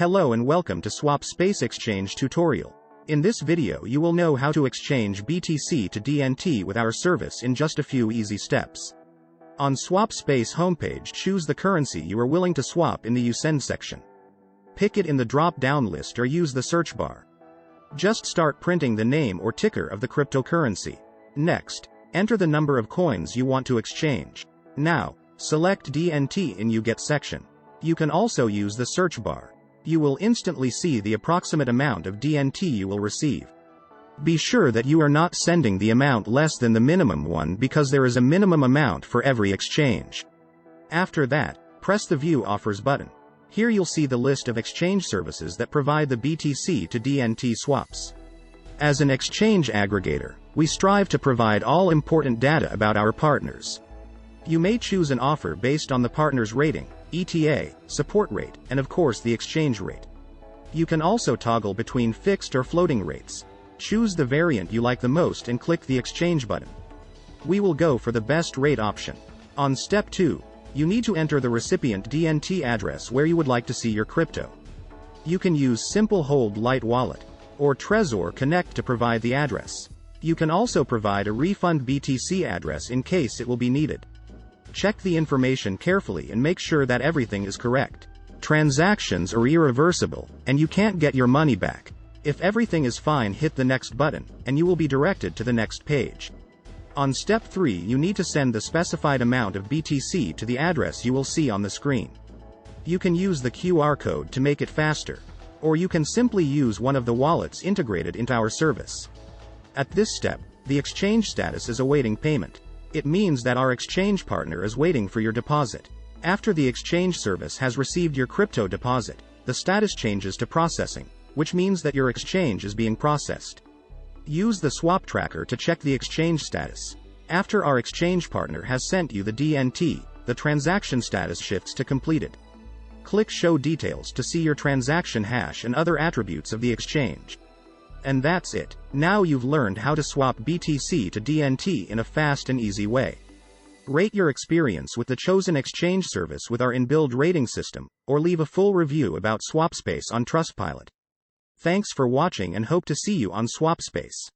Hello and welcome to SwapSpace exchange tutorial. In this video you will know how to exchange BTC to DNT with our service in just a few easy steps. On SwapSpace homepage, choose the currency you are willing to swap in the You Send section. Pick it in the drop-down list or use the search bar. Just start printing the name or ticker of the cryptocurrency. Next, enter the number of coins you want to exchange. Now, select DNT in You Get section. You can also use the search bar. You will instantly see the approximate amount of DNT you will receive. Be sure that you are not sending the amount less than the minimum one because there is a minimum amount for every exchange. After that, press the View Offers button. Here you'll see the list of exchange services that provide the BTC to DNT swaps. As an exchange aggregator, we strive to provide all important data about our partners. You may choose an offer based on the partner's rating, ETA, support rate, and of course the exchange rate. You can also toggle between fixed or floating rates. Choose the variant you like the most and click the exchange button. We will go for the best rate option. On step 2, you need to enter the recipient DNT address where you would like to see your crypto. You can use Simple Hold Light Wallet or Trezor Connect to provide the address. You can also provide a refund BTC address in case it will be needed. Check the information carefully and make sure that everything is correct. Transactions are irreversible, and you can't get your money back. If everything is fine, hit the next button, and you will be directed to the next page. On step 3, you need to send the specified amount of BTC to the address you will see on the screen. You can use the QR code to make it faster, or you can simply use one of the wallets integrated into our service. At this step, the exchange status is awaiting payment. It means that our exchange partner is waiting for your deposit. After the exchange service has received your crypto deposit, the status changes to processing, which means that your exchange is being processed. Use the swap tracker to check the exchange status. After our exchange partner has sent you the DNT, the transaction status shifts to completed. Click Show Details to see your transaction hash and other attributes of the exchange. And that's it. Now you've learned how to swap BTC to DNT in a fast and easy way. Rate your experience with the chosen exchange service with our inbuilt rating system, or leave a full review about SwapSpace on Trustpilot. Thanks for watching and hope to see you on SwapSpace.